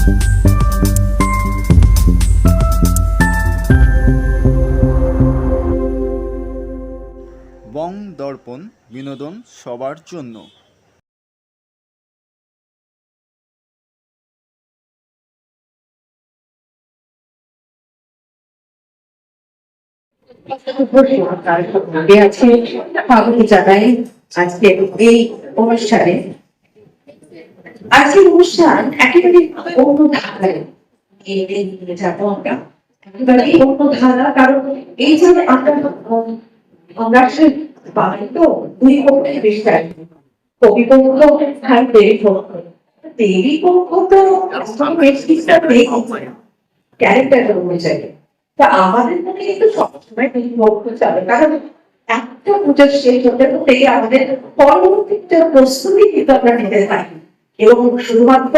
বং দর্পণ বিনোদন সবার জন্য। স্বাগত জানাই আজকে এই অনুষ্ঠানে। আজকের অনুষ্ঠান একেবারে অন্য ধারায় এগিয়ে যাবো আমরা, একেবারে অন্য ধারা। কারণ এই যে আমরা বাঙালি তো দুই পক্ষে বিশ্বাস, কবিপক্ষ আর দেবী পক্ষ। দেবী পক্ষ তো বেশ কিছুটা ক্যারেক্টার অনুযায়ী, তা আমাদের মনে কিন্তু সবসময় দুই পক্ষ চলে। কারণ একটা পুজোর শেষ হতে হতে আমাদের পরবর্তী প্রস্তুতি কিন্তু আমরা নিতে থাকি, এবং শুধুমাত্র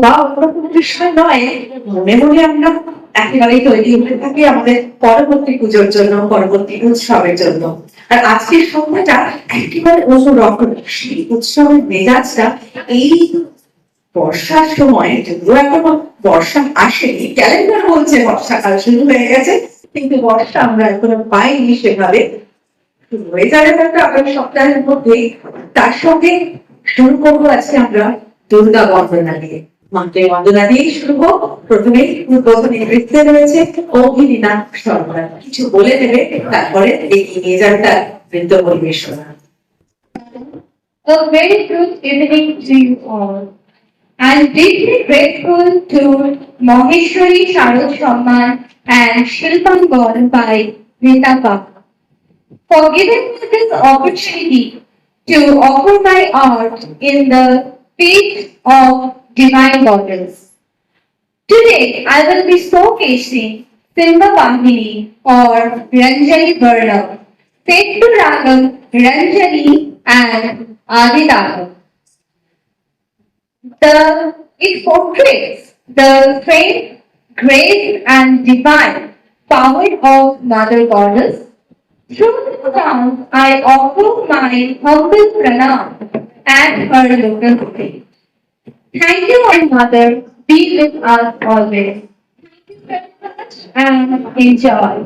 বা অন্য কোনো বিষয় নয়, মনে মনে আমরা একেবারেই তৈরি হতে থাকি আমাদের পরবর্তী পুজোর জন্য, পরবর্তী উৎসবের জন্য। আর আজকের সময়টা একেবারে অন্যরকম। সেই উৎসবের মেজাজটা এই বর্ষার সময়, যদিও এখনো বর্ষা আসেনি, ক্যালেন্ডার বলছে বর্ষাকাল শুরু হয়ে গেছে, কিন্তু বর্ষা আমরা এখনো পাইনি সেভাবে। শুরু হয়ে যাবে হয়তো আগামী সপ্তাহের মধ্যে। তার সঙ্গে শুরু করবো আজকে আমরা দুর্গা বন্দনা দিয়ে। মাকে বন্দনা দিয়েই শুরু হোক। প্রথমে উদ্বোধনী নৃত্যে রয়েছে অভিনীনা সরকার, কিছু বলে দেবে, তারপরে এগিয়ে নিয়ে যাবে তার নৃত্য পরিবেশনা। A very good evening to you all. I'm deeply grateful to Maheshwari Sharad Shamman and Shilpan Gaur by Rita Bak for giving me this opportunity to offer my art in the faith of divine goddess. Today, I will be showcasing Simba Bahini or Ranjani Varna, set to Ragam Ranjani and Aditagam. It portrays the strength, grace, and divine power of Mother Goddess. Through this dance, I offer my humble pranam at her local faith. Thank you, my mother. Be with us always. Thank you very much and enjoy.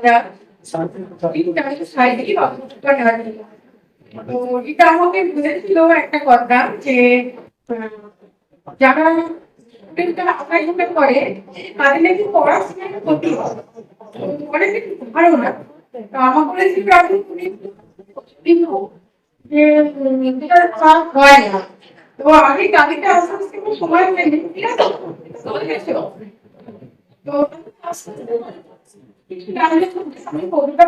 রাজা তো এটা আমাকে বুঝেছিল একটা কথা যে যারা স্টুডেন্টরা করে তাদের নাকি পড়াশোনার ক্ষতি হয় অনেক ভালো না তো আমার বলেছিল আমি যে এটা হয় না তো আমি তাদেরকে আস্তে আস্তে সময় পেলে তো আমি কবিতা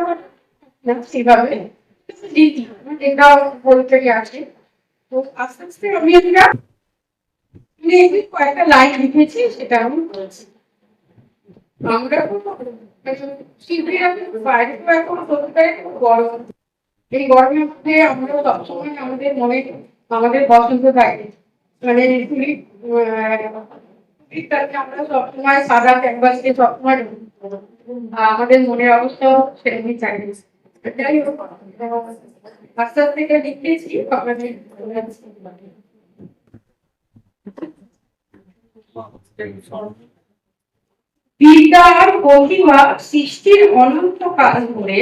সেভাবে এটা বই থেকে আসে তো আস্তে আস্তে আমি এটা কয়েকটা লাইন লিখেছি সেটা আমি বলছি আমরা বাইরে তো এখন কলকাতায় খুব গরম এই গরমের মধ্যে আমরা সবসময় আমাদের মনে আমাদের পছন্দ থাকে মানে আমরা সবসময় সাদা ক্যানভাসকে সবসময় আমাদের মনের অবস্থা সেরকমই চাই যাই হোক আস্তে আস্তে এটা লিখতেছি আপনাদের বিদ্যার প্রতিভা সৃষ্টির অনন্তকাল ধরে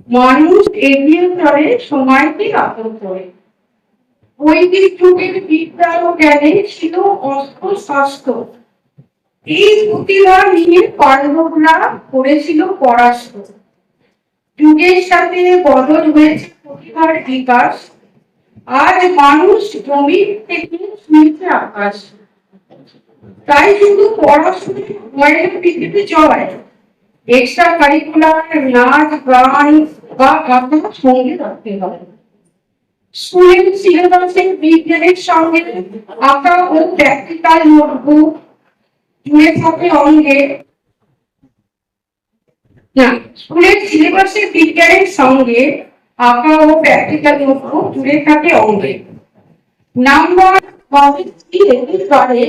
মানুষ এগিয়ে চলে সময়কে আদর করে বৈদিক যুগের বিদ্যা ও জ্ঞানে ছিল অস্ত্র শাস্ত্র এই প্রতিভা নিয়ে পাণ্ডবরা করেছিল পরাস্ত যুগের সাথে বদল হয়েছে প্রতিভার বিকাশ আজ মানুষ জমি থেকে শুনছে আকাশ তাই শুধু পড়াশোনা হয় না পৃথিবী জয় এক্সট্রা কারিকুলার নাচ গান বা আঁকা সঙ্গে রাখতে হয় স্কুলের সিলেবাসে বিজ্ঞানের সঙ্গে আঁকা ও প্র্যাকটিক্যাল নোটবুক জুড়ে থাকে অঙ্গে না স্কুলের সিলেবাসে বিজ্ঞানের সঙ্গে আঁকা ও প্র্যাকটিক্যাল নোটবুক জুড়ে থাকে অঙ্গে নাম্বার পারে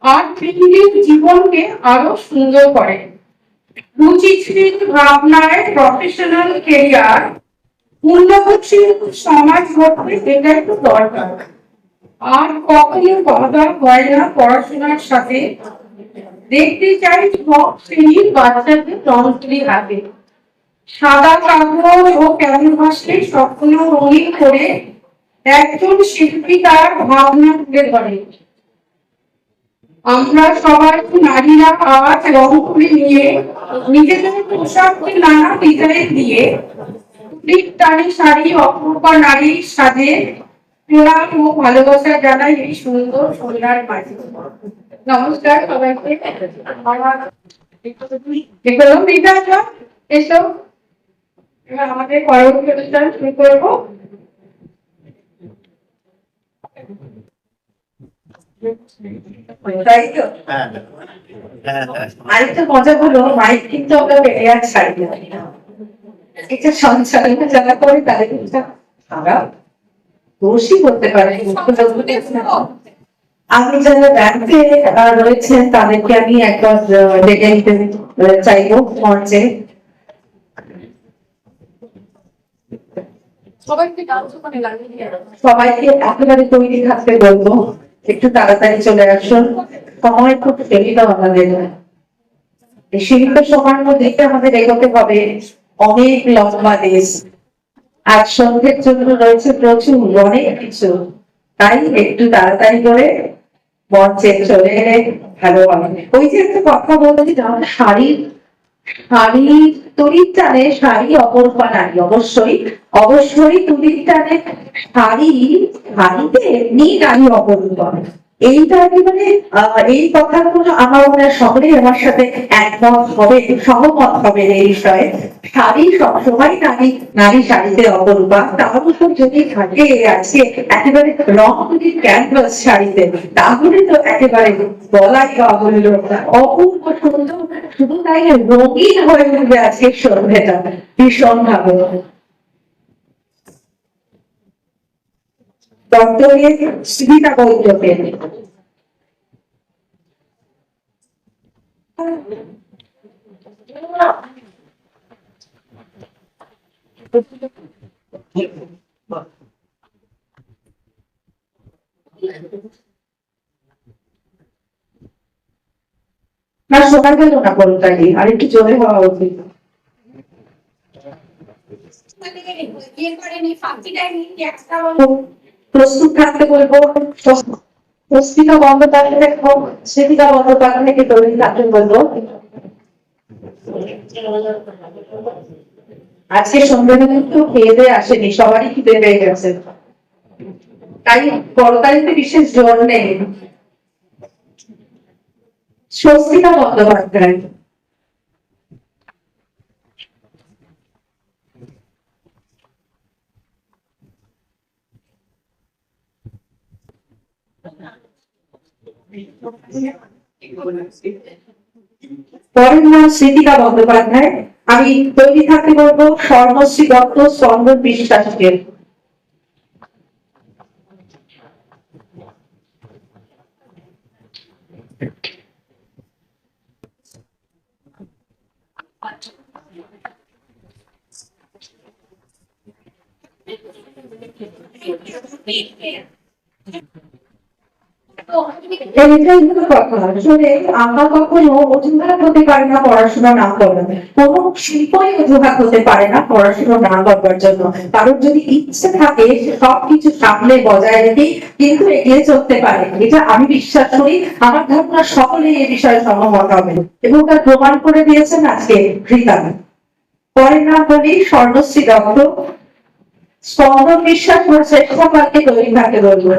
আর পৃথিবীর জীবনকে আরো সুন্দর করে রুচিশীল ভাবনায় প্রফেশনাল কেরিয়ার উন্নয়নশীল সমাজ গঠনে এটা একটু দরকার আর কখনো বাধা হয় না পড়াশোনার সাথে দেখতে চাই সব শ্রেণীর বাচ্চাদের যন্ত্রী হাতে সাদা কাগজ ও ক্যানভাসে স্বপ্ন রঙিন করে একজন শিল্পী তার ভাবনা তুলে ধরে আমরা সবাই নারীরা আজ রং তুলি নিয়ে নিজেদের পোশাককে নানা ডিজাইন দিয়ে টানি শাড়ি অপরূপা নারীর সাজে প্রণাম ও ভালোবাসা জানাই এই সুন্দর সন্ধ্যার মাঝে নমস্কার সবাইকে এসো এবার আমাদের পরবর্তী অনুষ্ঠান শুরু করবো তাই তো আরেকটা মজা হলো মাইক কিন্তু আমরা এয়ার ছাড়ি না এটা সঞ্চালনা যারা করে তাদের কিন্তু আমরা দোষী করতে পারি আমি যারা ব্যাংকে রয়েছেন তাদেরকে আমি একবার ডেকে নিতে চাইবো মঞ্চে সবাইকে একেবারে তৈরি থাকতে বলবো একটু তাড়াতাড়ি চলে আসুন সময় খুব সীমিত আমাদের এই সীমিত সময়ের মধ্যে আমাদের এগোতে হবে অনেক লম্বা দেশ আজ সন্ধ্যের জন্য রয়েছে প্রচুর অনেক কিছু তাই একটু তাড়াতাড়ি করে মঞ্চে চলে এলে ভালো হবে ওই যে একটা কথা বলছি যেমন শাড়ি তুলির টানে শাড়ি অপরূপা নারী অবশ্যই তুলির টানে শাড়িতে এমনি নারী অপরূপা এইটা একেবারে এই কথাগুলো আমার মনে হয় সকলেই আমার সাথে সহমত হবে এই বিষয়ে শাড়ি সবসময় নারী শাড়িতে অপরূপা তার উপর যদি থাকে আছে একেবারে রং তুলির ক্যানভাস শাড়িতে তাহলে তো একেবারে বলাই অমূল্য অপূর্ব সুন্দর শুধু তাই রঙিন হয়ে উঠবে আজকে সন্ধ্যেটা ভীষণ ভাবে ডক্টরের সুবিধা বৈঠকে না শোনা গেল না কোনটাই আর একটু জোরে হওয়া উচিত প্রস্তুত থাকতে বলবো স্মৃতিকা বন্দ্যোপাধ্যায় এবং স্মৃতিকা বন্দ্যোপাধ্যায়কে তৈরি থাকতে বলবো। আজকে সন্ধ্যাবেলা কিন্তু খেয়ে দিয়ে আসেনি, সবারই খিদে পেয়ে গেছে, তাই তরকারিতে বিশেষ জোর নেই। স্বস্তিকা বন্দ্যোপাধ্যায়। পরের নাম স্মৃতিকা বন্দ্যোপাধ্যায়। আমি তৈরি থাকতে বলবো স্বর্ণশ্রী দত্ত, স্পন্দন বিশ্বাসকে। এটাই হলো কথা। আসলে আমরা কখনো অজুহাত হতে পারে না পড়াশোনা না করার, কোনো শিল্পই অজুহাত হতে পারে না পড়াশোনা না করবার জন্য। কারণ যদি ইচ্ছে থাকে সে সবকিছু সামনে বজায় রেখে কিন্তু এগিয়ে চলতে পারে, এটা আমি বিশ্বাস করি। আমার ধারণা সকলেই এ বিষয়ে সহমত হবে এবং তার প্রমাণ করে দিয়েছেন আজকে কৃতা। পরের নাম বলি স্বর্ণশ্রী দত্ত, স্পন্দন বিশ্বাস ও শ্রেষ্ঠা পালকে তৈরি থাকতে বলবো।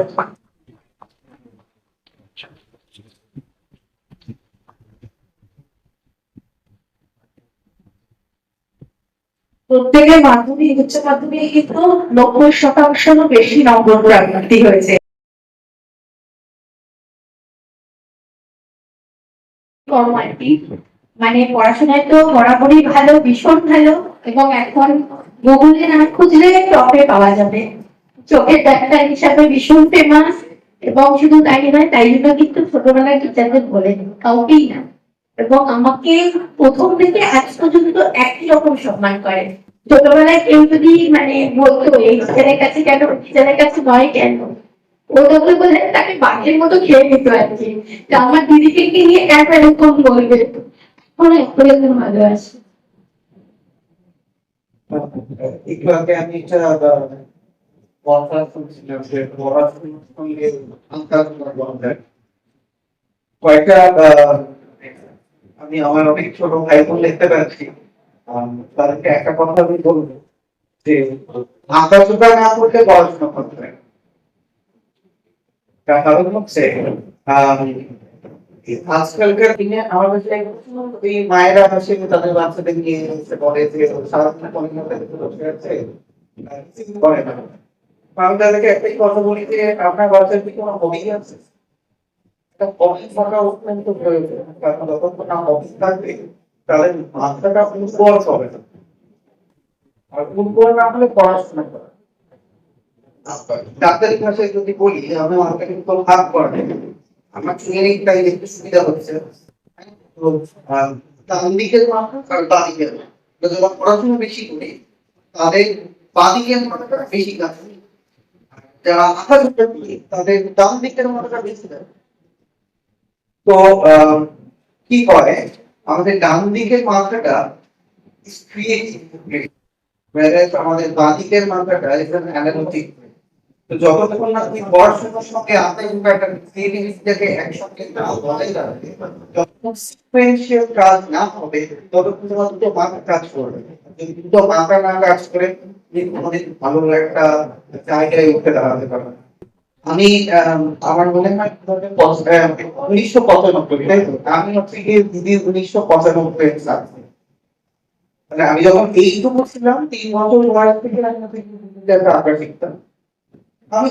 প্রত্যেকের মাধ্যমিক উচ্চ মাধ্যমিক কিন্তু 90% বেশি নম্বর প্রাপ্তি হয়েছে। মানে পড়াশোনায় তো বরাবরই ভালো, ভীষণ ভালো, এবং এখন গুগলে না খুঁজলে টপে পাওয়া যাবে। চোখের ডাক্তার হিসাবে ভীষণ ফেমাস, এবং শুধু তাই নয়, তাই জন্য কিন্তু ছোটবেলায় টিচারদের বলে কাউকেই না, এবং আমাকে প্রথম থেকে আজ পর্যন্ত একই রকম সম্মান করে। ছোটবেলায় কেউ যদি মানে বলতো এই টিচারের কাছে কেন, টিচারের কাছে নয় কেন, ও তখন বলে তাকে বাঘের মতো খেয়ে নিত আর কি। তো আমার দিদিকে নিয়ে কেন এরকম বলবে, এখন ভালো আছে। একটু আগে আমি একটা কথা শুনছিলাম যে পড়াশোনার সঙ্গে কয়েকটা আমি আমার অনেক ছোট ভাই বোন দেখতে পাচ্ছি, তাদেরকে একটা কথা আমি বলবো যে আঁকাশোকা না করলে পড়াশোনা করতে হবে। তার কারণ হচ্ছে আজকালকার দিনে আমাদের এই মায়েরা আসে তাদের বাচ্চাদের নিয়ে এসে বলে যে সারাদিন বসে আছে, কিছু করে না। আমি তাদেরকে একটাই কথা বলি যে আপনার বাচ্চার কি কোনো হবি আছে? একটা হবি থাকা অত্যন্ত প্রয়োজন, কারণ যতক্ষণ না হবি থাকবে তাহলে মাথাটা উর্বর হবে না, আর উর্বর না হলে পড়াশোনা করে। ডাক্তারি ভাষায় যদি বলি আমি আমাকে কিন্তু ভাগ করা আমার ট্রেনিংটাই একটু সুবিধা হচ্ছে। তো ডান দিকের মানুষ আর বাঁ দিকের মানুষ যারা পড়াশোনা বেশি করে তাদের বাঁ দিকের মানুষটা বেশি কাজ করে, যারা আঁকা ঝোঁকা করে তাদের ডান দিকের মানুষটা বেশি কাজ। তো কি করে আমাদের ডান দিকের মাথাটা আমাদের বাঁ দিকের মাথাটা অ্যানালিটিক। তো যতক্ষণ না তুমি পড়াশোনার সঙ্গে একটা একসঙ্গে বজায় রাখবে, যতক্ষণ সিকোয়েন্সিয়াল কাজ না হবে ততক্ষণ তোমার দুটো মাথা কাজ করবে। যদি দুটো মাথা না কাজ করে তুমি কোনোদিন ভালো একটা জায়গায় উঠে দাঁড়াতে পারবে না। আমি আমার মনে হয় 1995, তাই তো আমি হচ্ছে গিয়ে দিদির 1995 সাল। মানে আমি যখন এইটুকু ছিলাম 3 বছর বয়স থেকে আমি আঁকা শিখতাম। আমি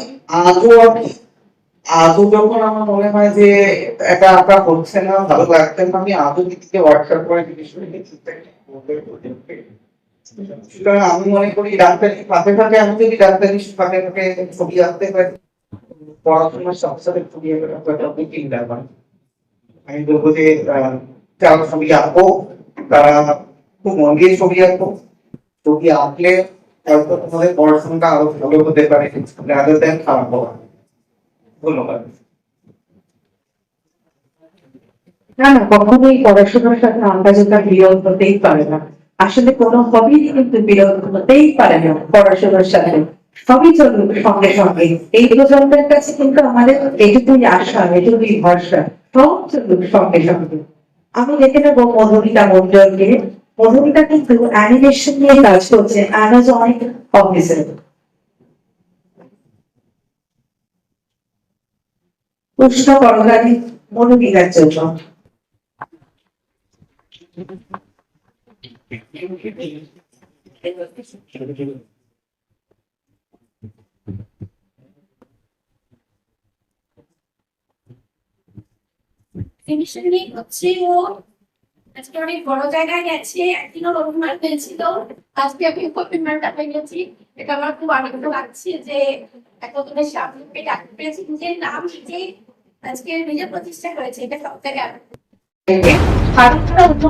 আজও যখন আমার মনে হয় যে এটা আঁকা হচ্ছে না, ভালো লাগছে না, আমি আজও দিদিকে হোয়াটসঅ্যাপ করে জিজ্ঞেস করি। সুতরাং আমি মনে করি ডাক্তারি ফাঁকে ফাঁকে আমি যদি ডাক্তারি ফাঁকে ফাঁকে ছবি আঁকতে পারি, পড়াশোনার সাথে সাথে ছবি আঁকাটা কি ব্যাপার। আমি বলবো যে যারা ছবি আঁকবো তারা খুব মন দিয়ে ছবি আঁকবো, ছবি আঁকলে হয়তো তোমাদের পড়াশোনাটা আরো ভালো হতে পারে রাদার দ্যান খারাপ হওয়া। ধন্যবাদ। না না, কখনোই পড়াশোনার সাথে আঁকা ঝোঁকা বিরোধ হতেই পারে না। আসলে কোনো হবি কিন্তু বিরোধ হতেই পারে না পড়াশোনার সাথে, সবই চলবে সঙ্গে সঙ্গে। এই প্রজন্মের কাছে কিন্তু আমাদের এটুকুই আশা, এটুকুই ভরসা, সব চলবে সঙ্গে সঙ্গে। আমি দেখে নেবো মধুমিতা মন্ডলকে। মধুমিতা কিন্তু অ্যানিমেশন নিয়ে কাজ করছে অ্যামাজনিক অফিসে। উষ্ণ করগালি মধুমিতার জন্য। টেনশন নেই হচ্ছে ও আজকে অনেক বড় জায়গায় গেছে, একদিনও অভিমান পেয়েছিল, আজকে আমি অভিমানটা পেয়েছি। এটা আমার খুব আনন্দ লাগছে যে এতদিনের সামনে ডাক্তার পেয়েছি, নিজের নাম নিজে আজকে নিজের প্রতিষ্ঠা হয়েছে, এটা সব থেকে আনন্দ।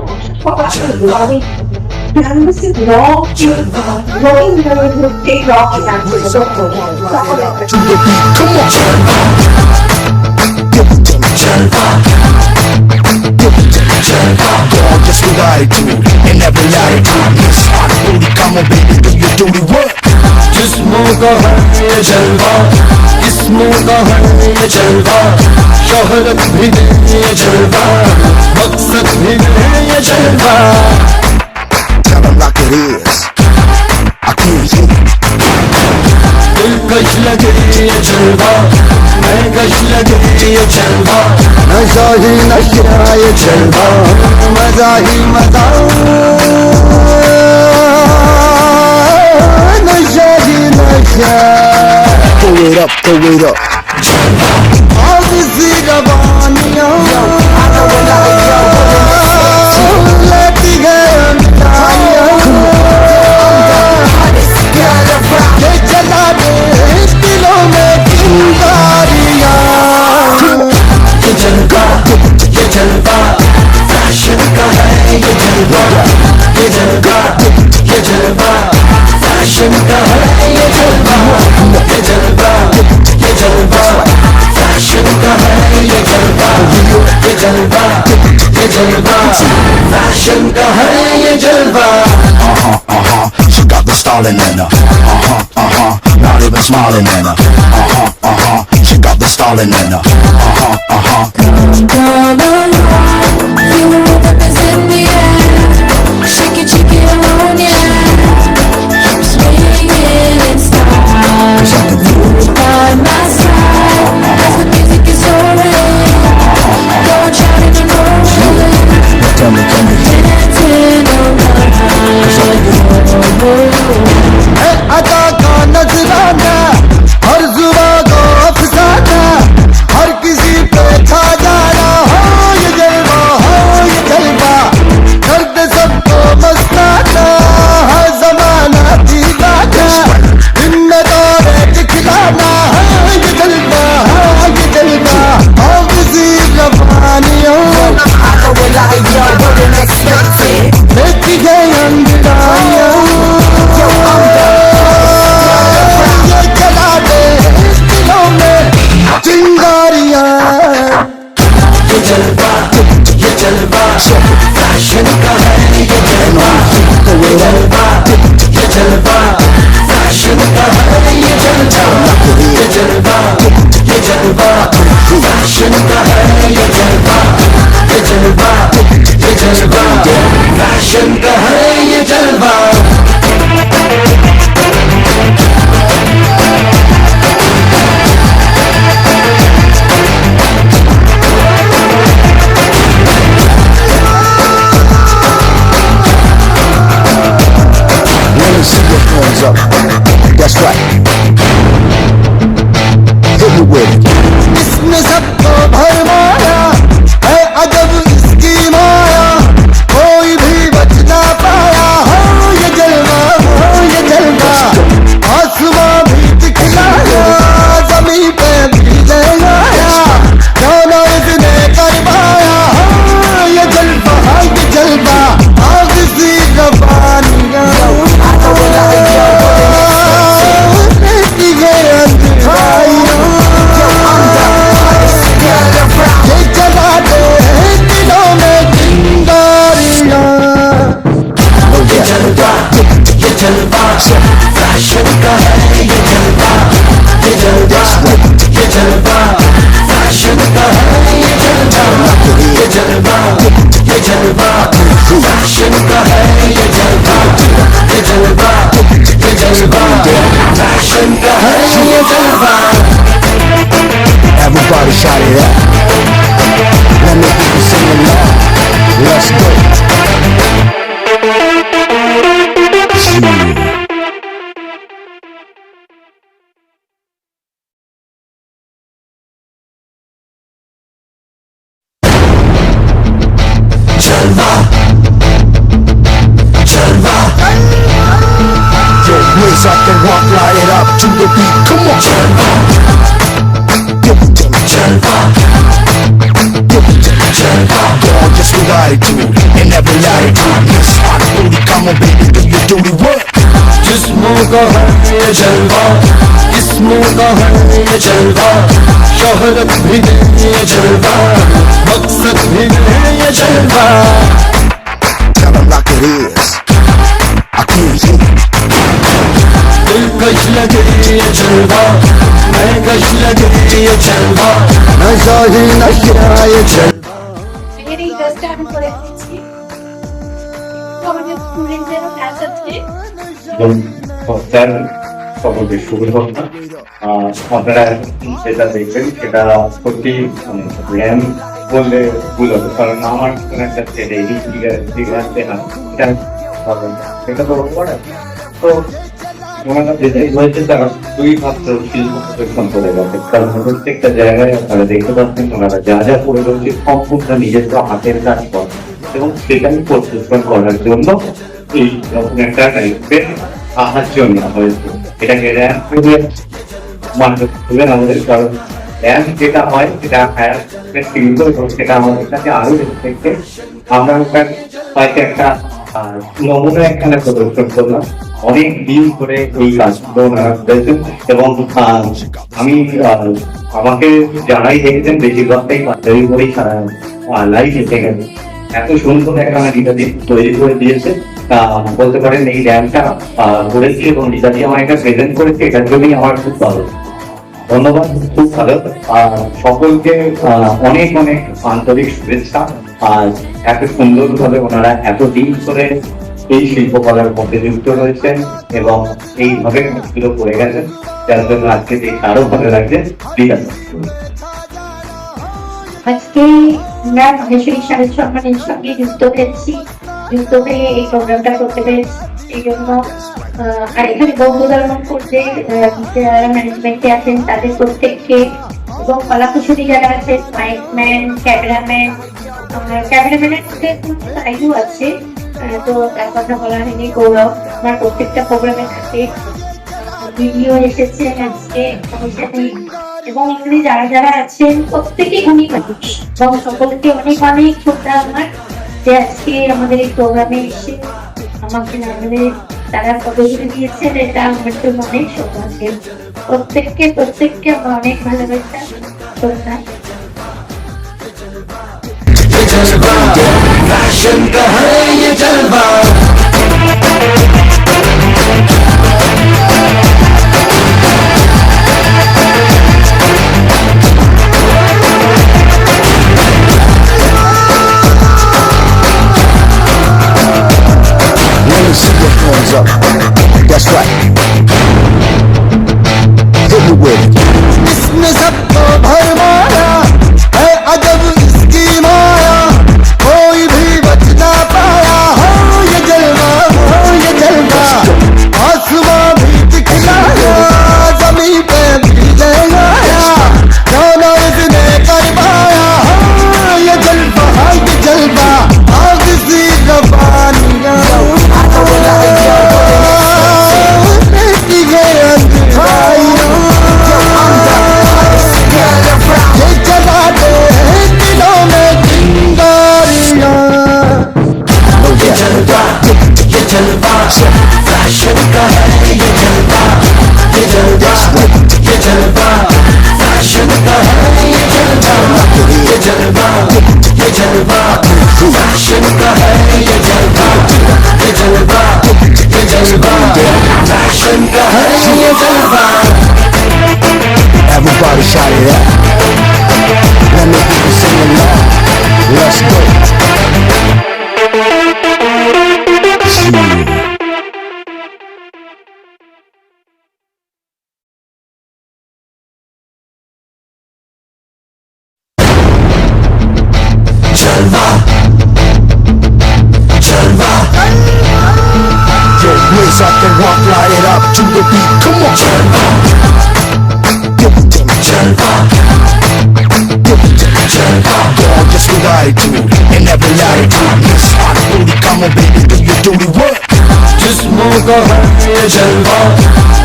Just what I do in every latitude. Miss hot booty, come on baby, do your duty work. जिस्मों का है ये जलवा, इसमों का है ये जलवा, शोहरत भी दे ये जलवा, मकसद भी दे ये जलवा. Tell 'em like it is. I can't hear. दिलकश लगे ये जलवा, मैं कश लगे ये जलवा, नशा ही नशा ये जलवा, मजा ही मजा, नशा ही नशा. Throw it up, throw it up. All these रवानियां लेती गए मिठाइयां, ये जला दे दिलों में चिंगारियां. ये जलवा, ये जलवा, फैशन का है ये जलवा, ये जलवा, ये जलवा, फैशन का है ये जलवा, ये जलवा, ये जलवा, फैशन का है ये जलवा, ये जलवा, ये जलवा, फैशन का है ये जलवा. She got the stalling in her. Not even smiling in her. She got the stalling in her. Come on, feel the rhythm is in the air. Shake it, on, yeah. Keep swinging in style. By my side, as the music is soaring. Go on, shouting and rolling. Tell me, Dancing around. अदा का नजराना, हर जुबान को अफसाना, हर किसी पे छा जाना हो Jalva, Jalva. Yo, raise up and walk, light it up to the beat. Come on, Jalva, Jalva, Jalva. Gorgeous with attitude and every latitude. Miss hot booty, come on, baby, do your duty work. जिस्मों का है ये जलवा, जिस्मों का है ये जलवा, शोहरत भी है ये जलवा, मकसद भी है ये जलवा. Tell 'em like it is. I can't hear. दिलकश लगे ये जलवा, मैं कश लगे ये जलवा, नशा ही नशा ये जलवा. এখানে এই কাজটা আমি করে দিচ্ছি তো আমাদের স্টুডেন্টদেরও ক্লাস আছে স্যার সকলকে শুভ সন্ধ্যা। আপনারা যেটা দেখবেন সেটা সত্যি র্যাম বললে ভুল হবে, কারণ আমার কোনো একটা ছেলে আসছে না এটা তো করে তো ওনারা যেটাই হয়েছে তারা দুই মাত্র শিল্প প্রদর্শন করে গেছে, কারণ প্রত্যেকটা জায়গায় আপনারা দেখতে পাচ্ছেন ওনারা যা যা করে রয়েছে সম্পূর্ণ নিজস্ব হাতের কাজ করে এবং সেটাই প্রদর্শন করার জন্য এই রকম একটা টাইপের সাহায্য নেওয়া হয়েছে। এটাকে র্যাম করে মানুষ তুলে আমাদের, কারণ র্যাম যেটা হয় সেটা হায়ার সেটা আমাদের কাছে আরো থেকে আমরা ওখানে হয়তো একটা নমুনা এখানে প্রদর্শন করলাম। অনেক দিন ধরে এই কাজগুলো ওনারা করেছেন এবং আমি আমাকে যারাই দেখেছেন বেশিরভাগটাই পাঁচারি করেই লাইভ এসে গেছে। এত সুন্দর একটা গীতাদি তৈরি করে দিয়েছে, বলতে পারেন এই র্যামটা করেছি এবং গীতাদি আমার একটা প্রেজেন্ট করেছে, এটার জন্যই আমার খুব ভালো, ধন্যবাদ, খুব ভালো। আর সকলকে অনেক অনেক আন্তরিক শুভেচ্ছা। আর এত সুন্দরভাবে ওনারা এতদিন ধরে এই শিল্পকলার মধ্যে যুক্ত রয়েছেন এবং এইভাবে কাজগুলো করে গেছেন, যার জন্য আজকে দেখে আরো ভালো লাগছে। ঠিক আছে, আজকে আমরা মহেশ্বরী শারদ সম্মানের সঙ্গে যুক্ত হয়ে এই প্রোগ্রামটা করতে পেরেছি। এই জন্য আর এখানে বন্ধুদারণ করতে যারা ম্যানেজমেন্টে আছেন তাদের প্রত্যেককে এবং কলাকুশলী যারা আছেন, মাইকম্যান, ক্যামেরাম্যানের সাইডও আছে, তো তার কথা বলা হয়নি, গৌরব আমার প্রত্যেকটা প্রোগ্রামের সাথে ভিডিও এসেছে আজকে এবং এখানে যারা যারা আছেন প্রত্যেকেই গুণী মানুষ এবং সকলকে অনেক অনেক শ্রদ্ধা আমার যে আজকে আমাদের এই প্রোগ্রামে এসে আমাকে আমাদের তারা পদগুলি দিয়েছেন, এটা আমার জন্য অনেক সৌভাগ্য। প্রত্যেককে আমার অনেক ভালোবাসা, শ্রদ্ধা। फैशन का है ये जलवा, let me see your hands up. That's right. Hit me with it. इसने सबको भरमाया है अजब इसकी माया, कोई भी बच ना पाया। हो ये जलवा, हो ये जलवा, आसमां भी दिखलाया, जमीन पे भी जलाया, जाना इसने कर पाया। हो ये जलवा, ये जलवा, आग सी जबानियां फैशन का है ये जलवा, ये जलवा, ये जलवा, फैशन का है ये जलवा, ये जलवा, ये जलवा, फैशन का है ये जलवा, ये जलवा, ये जलवा, फैशन का है ये जलवा. Everybody shout it out. Let me hear you sing along. Let's go. Yeah. Jalva, Jalva. Yo, raise up and walk, light it up to the beat. Come on, Jalva. Give it to me, Jalva. Give it to me, Jalva. Gorgeous with attitude and every latitude. Miss dirty work. जिस्मों का है ये जलवा,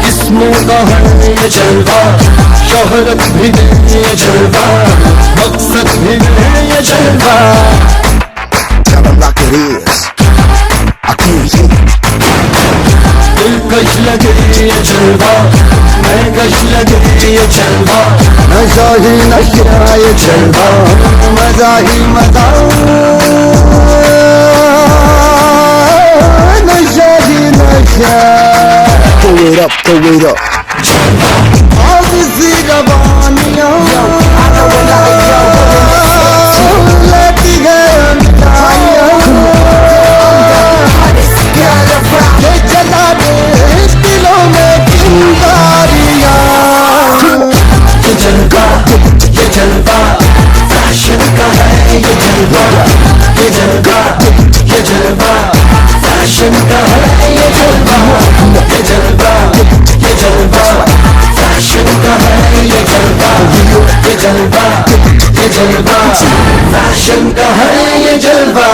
जिस्मों का है ये जलवा, शोहरत भी नहीं ये जलवा, मकसद भी नहीं ये जलवा. Tell them like it is. I can't hear you. दिलकश लगे ये जलवा, मैं कश लगे ये जलवा, नशा ही नशा ये जलवा, मजा ही मजा, नशा ही नशा. Throw it up, throw it up. आज सी रवानियाँ लेती है मिठाइयाँ, ये जला दे दिलों में चिंगारियाँ. ये जलवा, ये जलवा, फैशन का है ये जलवा, ये जलवा, ये जलवा, फैशन का है ये जलवा, ये जलवा, ये जलवा, फैशन का है ये जलवा, ये जलवा, ये जलवा, फैशन का है ये जलवा.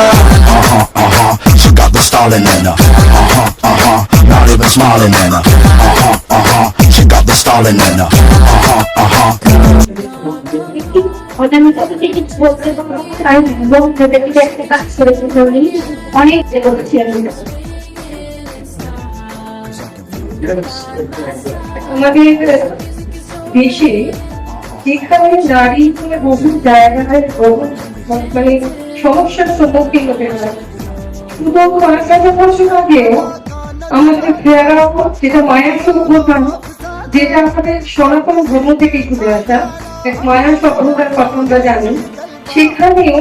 She got the stalling in her. Not even smiling in her. She got the stalling in her. অনেক বলছি আমি আমাদের দেশে যেখানে নারী বহু জায়গায় বহু মানে সমস্যার সম্মুখীন হতে হয়, শুধু ৫,০০০ বছর আগেও আমাদের ফেরাও যেটা মায়ের সভ্যতা, যেটা আমাদের সনাতন ধর্ম থেকে ঘুরে আসা এক মায়ের সভ্যতার কথা আমরা জানি, সেখানেও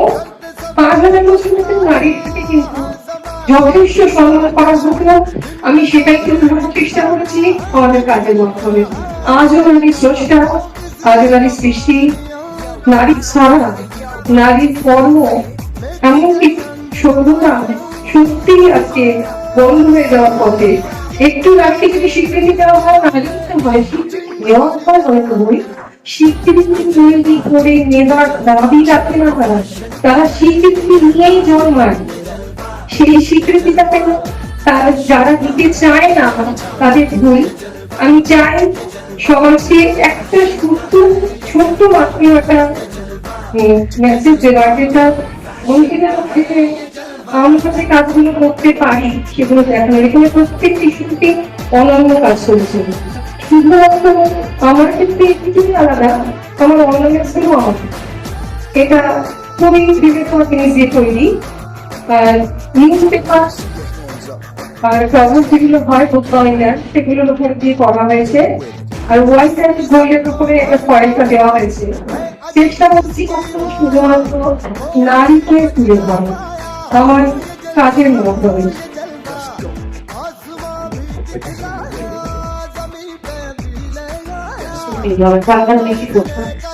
৫,০০০ বছর নারীর থেকে কিন্তু যথেষ্ট সম্মান করা হতো। আমি সেটাই কিন্তু চেষ্টা করেছি আমাদের কাজের মাধ্যমে। আজও নারী স্রষ্টা, আজও নারী সৃষ্টি, নারী ছাড়া নারীর কর্ম এমনকি সভ্যতা সত্যি আজকে বন্ধ হয়ে যাওয়ার পথে। একটু নারীকে যদি স্বীকৃতি দেওয়া হয়, নারী হয় স্বীকৃতি দেওয়ার পর হয়তোই স্বীকৃতি তৈরি করে নেবার দাবি রাখে না তারা, তারা স্বীকৃতি নিয়েই জন্মায়। সেই স্বীকৃতিটা কেন তারা যারা দিতে চায় না তাদের ভুল। আমি চাই সমাজে একটা সুস্থ ছোট্ট মাত্র একটা মেসেজ দেওয়ার, যেটা মহিলাদের মধ্যে আমরা যে কাজগুলো করতে পারি সেগুলো দেখানো। এখানে প্রত্যেকটি শিশুটি অনন্য কাজ করেছে, শুধুমাত্র আমার ক্ষেত্রে একটুই আলাদা, আমার অন্য মেসেজও আমার এটা খুবই বিবেচনা জিনিস দিয়ে তৈরি। আর নিউজ পেপার আর কাগজ যেগুলো হয় বোধহয় সেগুলোর উপরে দিয়ে করা হয়েছে, আর হোয়াইট হাউস বইয়ের উপরে একটা ফয়েলটা দেওয়া হয়েছে। চেষ্টা করছি শুধুমাত্র নারীকে তুলে ধরা আমার কাজের মাধ্যমে।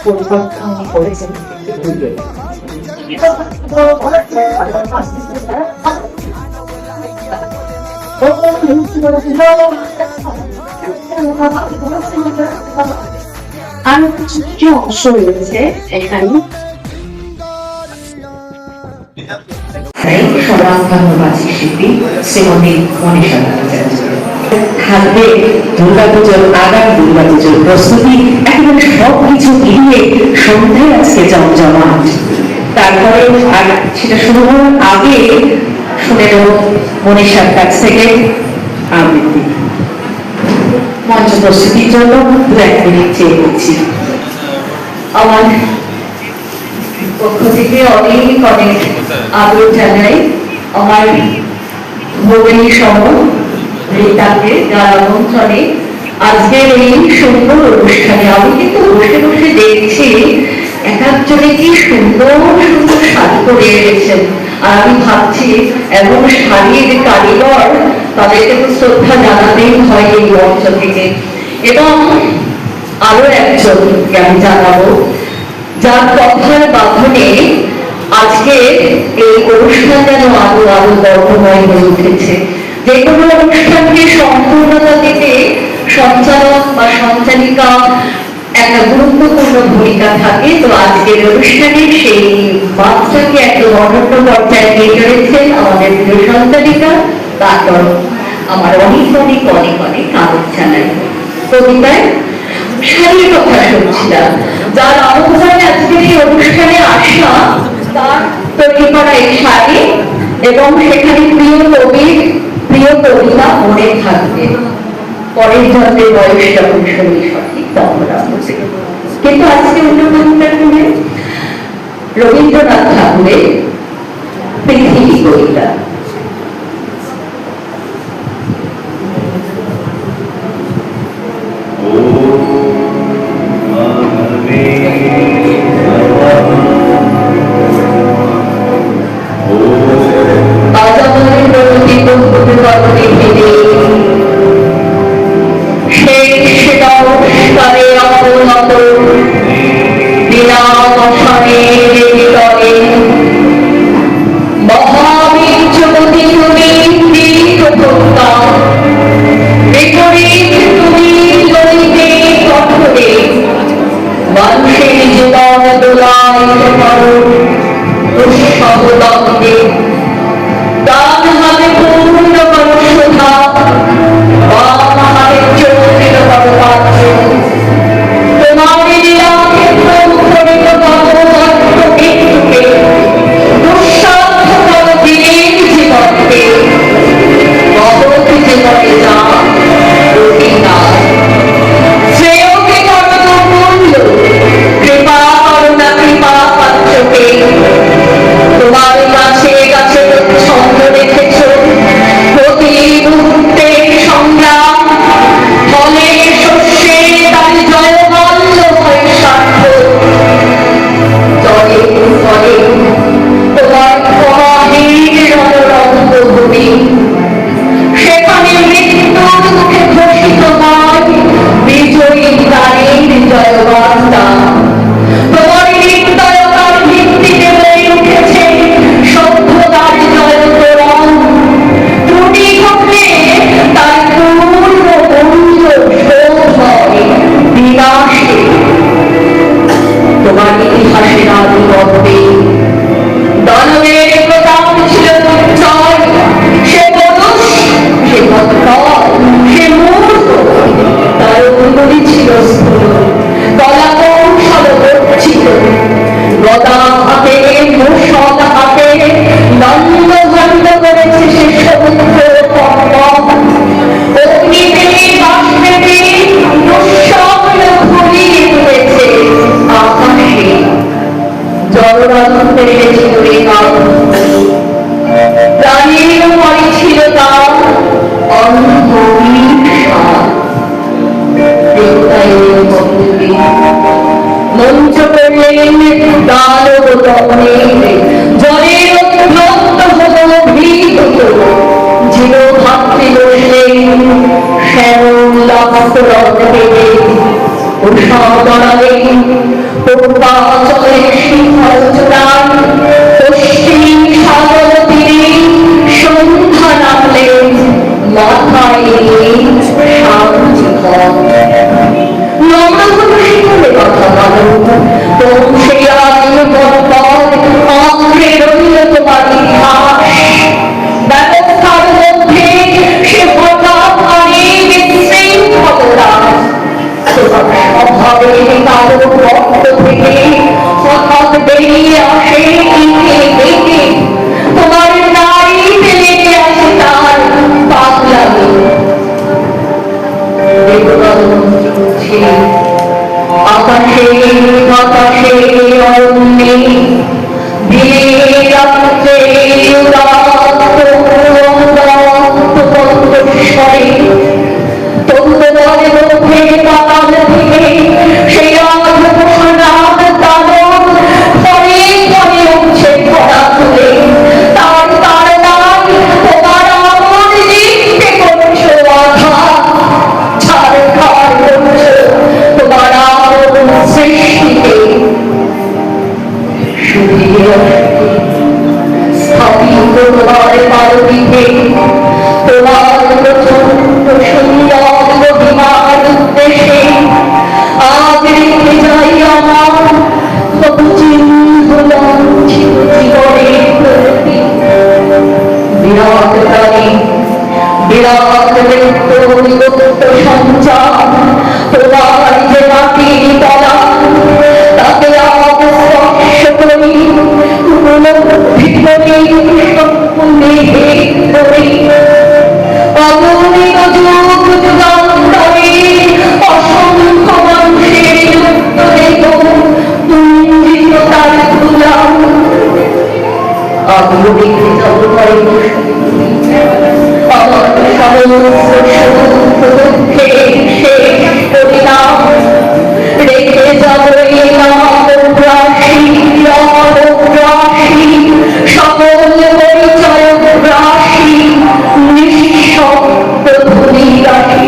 পরিকল্পনা করেছেন আরো কিছু অংশ রয়েছে এখানে। সমাজবাদী শিল্পী শ্রীমতী মনীষা থাকবে দুর্গাপুজোর, আগামী দুর্গাপুজোর প্রস্তুতি, একেবারে সবকিছু মিলিয়ে সন্ধ্যায় আজকে জমজমাট। তারপরে আর সেটা শুরু হওয়ার আগে শুনে নেব মনীষার কাছ থেকে আবৃত্তি। মঞ্চ প্রস্তুতির জন্য ২-১ মিনিট চেয়ে নিচ্ছি। আমার পক্ষ থেকে অনেক অনেক আদর জানাই আমার ভগিনী সহ রিতাকে, যার আমন্ত্রণে আজকের এই সুন্দর অনুষ্ঠানে। আমি কিন্তু বসে বসে দেখছি এক একজনে কি সুন্দর সুন্দর শাড়ি পরে এসেছেন, আর আমি ভাবছি এমন শাড়ির কারিগর তাদেরকে তো শ্রদ্ধা জানাতেই হয় এই মঞ্চ থেকে। এবং আরো একজনকে আমি জানাবো, যার কথার বাঁধনে আজকে এই অনুষ্ঠান যেন আরো আরো বর্ণময় হয়ে উঠেছে। যে কোনো অনুষ্ঠানকে সম্পূর্ণতা দিতে সঞ্চালক বা সঞ্চালিকা একটা গুরুত্বপূর্ণ ভূমিকা থাকে। তো আজকের অনুষ্ঠানে সেই মাত্রাকে একদম অনন্য পর্যায়ে নিয়ে চলেছেন আমাদের প্রিয় সঞ্চালিকা তারপর আমার অনেক অনেক অনেক অনেক আদর জানাই। কবিতায় শাড়ির কথা শুনছিলাম, যার আহ্বানে আজকের এই অনুষ্ঠানে আসা তার তৈরি করা এই শাড়ি, এবং সেখানে প্রিয় কবির প্রিয় কবিতা মনে থাকবে পরের জন্মের বয়স যখন শুনি সঠিক তখন বুঝে। কিন্তু আজকে অন্য কবিতা শুনে রবীন্দ্রনাথ ঠাকুরের পৃথিবী কবিতা। মঞ্চ করলেন জলের জীব ভাবতে বসলেন পশ্চিম সাগর তীরে সন্ধ্যা নামলেন মাথায় কথা বলো তোম সেই আগে আঁকড়ে রইল তোমার ইতিহাস ব্যবস্থার মধ্যে সে হঠাৎ অনেক বিশৃঙ্খলতা তোমার স্বভাবে কারো রক্ত থেকে হঠাৎ বেরিয়ে আসে দেখে তোমার নারীতে লেগে আসে তার পাগলামি আকাশে বাতাসে অরণ্যে ধীরে রাত্রে কণ্ঠস্বরে তন্ত্রের মধ্যে পাতাল থেকে সেই আঘোষণার দানব পরে পরে উঠছে ধরা তুলে তার তাড়নায় তোমার আমল লিখতে করছো আঘাত ছাড় খাড় করছো তোমার সৃষ্টিতে স্থাপিত তোমার পারদিকে তোমার প্রচন্ড সুন্দর মহিমার উদ্দেশ্যে আজ রেখে যাই আমার চিহ্ন লাঞ্ছিত জীবনের প্রতি বিরাট তারিখ দেখতে যাব করে আমার সমস্ত দুঃখে শেষ করিলাম রেখে যাব এই রাশি সকল পরিচয় রাশি নিঃশব্দ ধ্বনি রাশি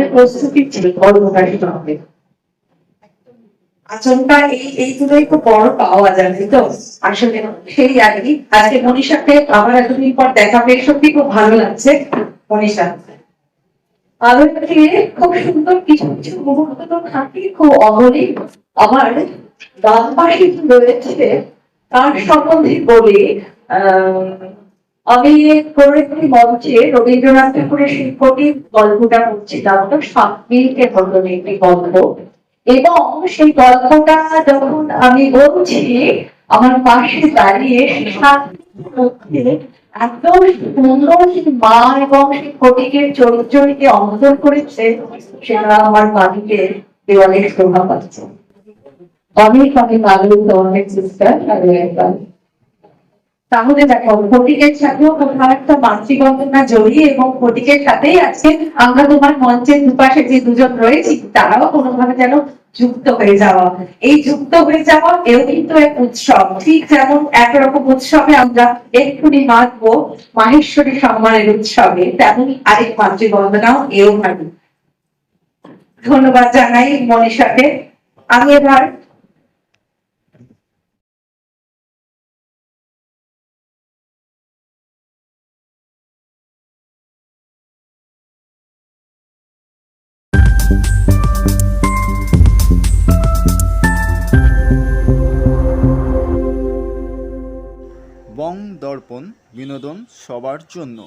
হইতে প্রস্তুতি ছিল বড় প্রকাশিত হবে আচমকা এই দুটোই খুব বড় পাওয়া যায় তো আসলে সেই আগেই আজকে মনীষাকে আবার এতদিন পর দেখা পেয়ে সত্যি খুব ভালো লাগছে মনীষা আলোকে খুব সুন্দর কিছু কিছু মুহূর্ত তো থাকি খুব অমলি আমার বাম পাশে রয়েছে তার সম্বন্ধে বলে আমি একটি মঞ্চে রবীন্দ্রনাথ ঠাকুরের শিল্পটির গল্পটা পড়ছিলাম ওটা সাতমিলকে ধরনের একটি গল্প এবং সেই গল্পটা যখন আমি বলছি, আমার পাশে দাঁড়িয়ে মধ্যে এত সুন্দর সেই মা এবং সেই ফটিকের চরিত্রটিকে অঙ্কন করেছে, সেটা আমার মাটিকে দেওয়ালে শোভা পাচ্ছে। অনেক অনেক আগ্রহ অনেক সিস্টার একবার। তাহলে দেখো, ফটিকের সাথেও কোথাও একটা মাতৃবন্ধনা জড়িয়ে, এবং ফটিকের সাথেই আজকে আমরা তোমার মঞ্চের দুপাশে যে দুজন রয়েছি তারাও কোনোভাবে যেন যুক্ত হয়ে যাওয়া। এই যুক্ত হয়ে যাওয়া এও কিন্তু এক উৎসব। ঠিক যেমন একরকম উৎসবে আমরা এক্ষুনি মাতবো মাহেশ্বরী সম্মানের উৎসবে, তেমনি আরেক মাতৃবন্দনাও এও ভাবি। ধন্যবাদ জানাই মনীষাকে। আমি এবার বং দর্পণ, বিনোদন সবার জন্য।